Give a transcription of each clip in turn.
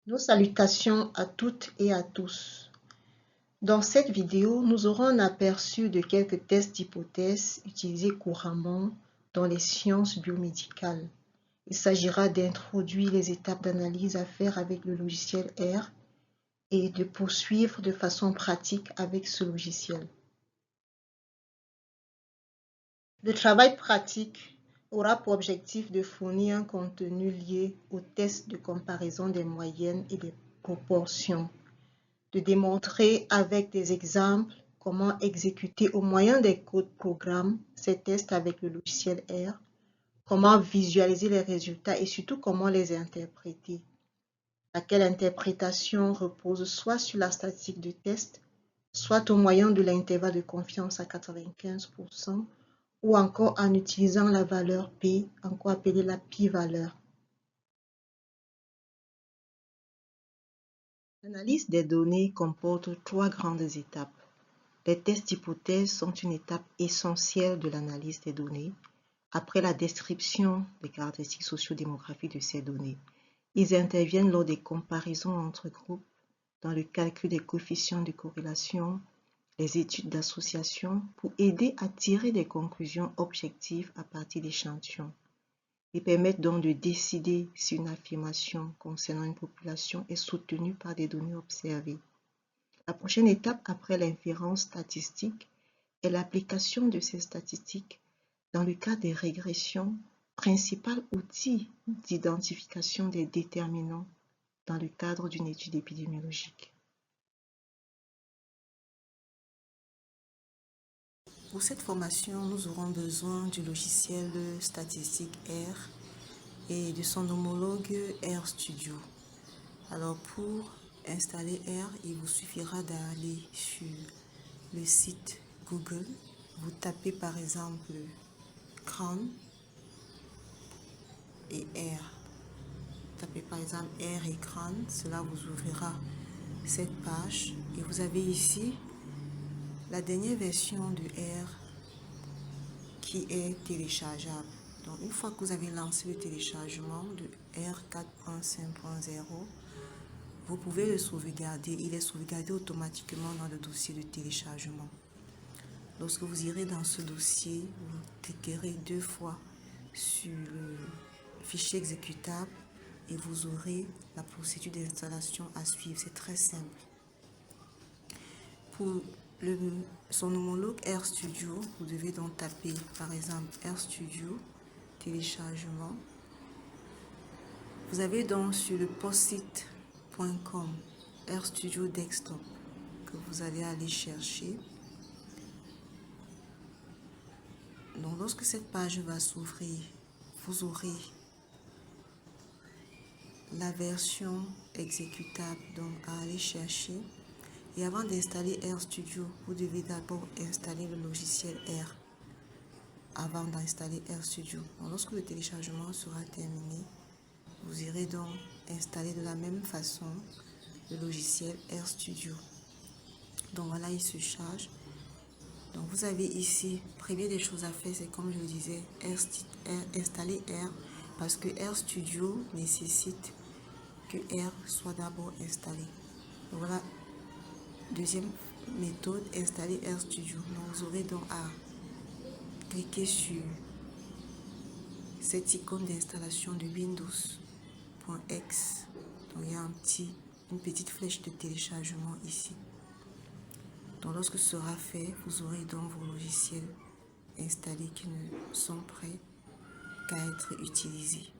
Nos salutations à toutes et à tous. Dans cette vidéo, nous aurons un aperçu de quelques tests d'hypothèses utilisés couramment dans les sciences biomédicales. Il s'agira d'introduire les étapes d'analyse à faire avec le logiciel R et de poursuivre de façon pratique avec ce logiciel. Le travail pratique aura pour objectif de fournir un contenu lié aux tests de comparaison des moyennes et des proportions, de démontrer avec des exemples comment exécuter au moyen des codes programmes ces tests avec le logiciel R, comment visualiser les résultats et surtout comment les interpréter, laquelle interprétation repose soit sur la statistique de test, soit au moyen de l'intervalle de confiance à 95%, ou encore en utilisant la valeur P, encore appelée la pi-valeur. L'analyse des données comporte trois grandes étapes. Les tests d'hypothèse sont une étape essentielle de l'analyse des données. Après la description des caractéristiques sociodémographiques de ces données, ils interviennent lors des comparaisons entre groupes, dans le calcul des coefficients de corrélation, les études d'association pour aider à tirer des conclusions objectives à partir d'échantillons. Ils permettent donc de décider si une affirmation concernant une population est soutenue par des données observées. La prochaine étape après l'inférence statistique est l'application de ces statistiques dans le cas des régressions, principal outil d'identification des déterminants dans le cadre d'une étude épidémiologique. Pour cette formation, nous aurons besoin du logiciel statistique R et de son homologue RStudio. Alors pour installer R, il vous suffira d'aller sur le site Google. Vous tapez par exemple CRAN et R. Tapez par exemple R et CRAN, cela vous ouvrira cette page et vous avez ici la dernière version de R qui est téléchargeable. Donc une fois que vous avez lancé le téléchargement de R 4.5.0, vous pouvez le sauvegarder. Il est sauvegardé automatiquement dans le dossier de téléchargement. Lorsque vous irez dans ce dossier, vous cliquerez 2 fois sur le fichier exécutable et vous aurez la procédure d'installation à suivre. C'est très simple. Pour son homologue RStudio, vous devez donc taper par exemple RStudio, téléchargement. Vous avez donc sur le post-it.com RStudio Desktop que vous allez aller chercher. Donc lorsque cette page va s'ouvrir, vous aurez la version exécutable donc à aller chercher. Et avant d'installer RStudio, vous devez d'abord installer le logiciel R avant d'installer RStudio. Donc, lorsque le téléchargement sera terminé, vous irez donc installer de la même façon le logiciel RStudio. Donc voilà, il se charge. Donc vous avez ici, première des choses à faire, c'est comme je le disais, installer R parce que RStudio nécessite que R soit d'abord installé. Donc voilà. Deuxième méthode, installer RStudio. Donc vous aurez donc à cliquer sur cette icône d'installation de Windows.x. Donc il y a une petite flèche de téléchargement ici. Donc lorsque ce sera fait, vous aurez donc vos logiciels installés qui ne sont prêts qu'à être utilisés.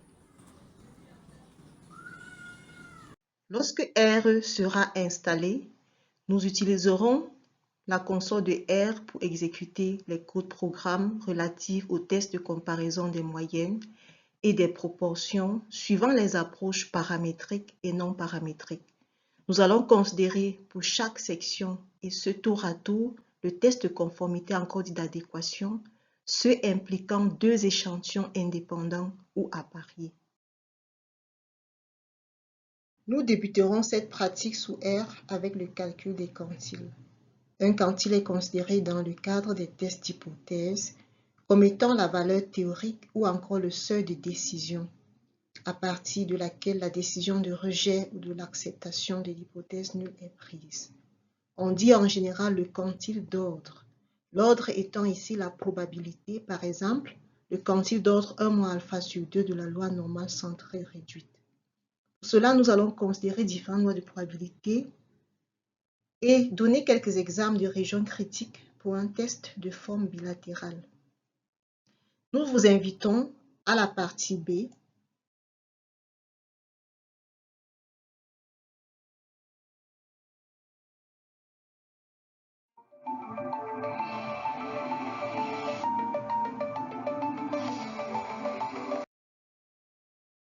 Lorsque R sera installé, nous utiliserons la console de R pour exécuter les codes programmes relatifs aux tests de comparaison des moyennes et des proportions suivant les approches paramétriques et non paramétriques. Nous allons considérer pour chaque section et ce tour à tour le test de conformité en code d'adéquation, ceux impliquant 2 échantillons indépendants ou à parier. Nous débuterons cette pratique sous R avec le calcul des quantiles. Un quantile est considéré dans le cadre des tests d'hypothèse comme étant la valeur théorique ou encore le seuil de décision. à partir de laquelle la décision de rejet ou de l'acceptation de l'hypothèse nulle est prise. On dit en général le quantile d'ordre. L'ordre étant ici la probabilité, par exemple, le quantile d'ordre 1 moins alpha sur 2 de la loi normale centrée réduite. Pour cela, nous allons considérer différentes lois de probabilité et donner quelques exemples de régions critiques pour un test de forme bilatérale. Nous vous invitons à la partie B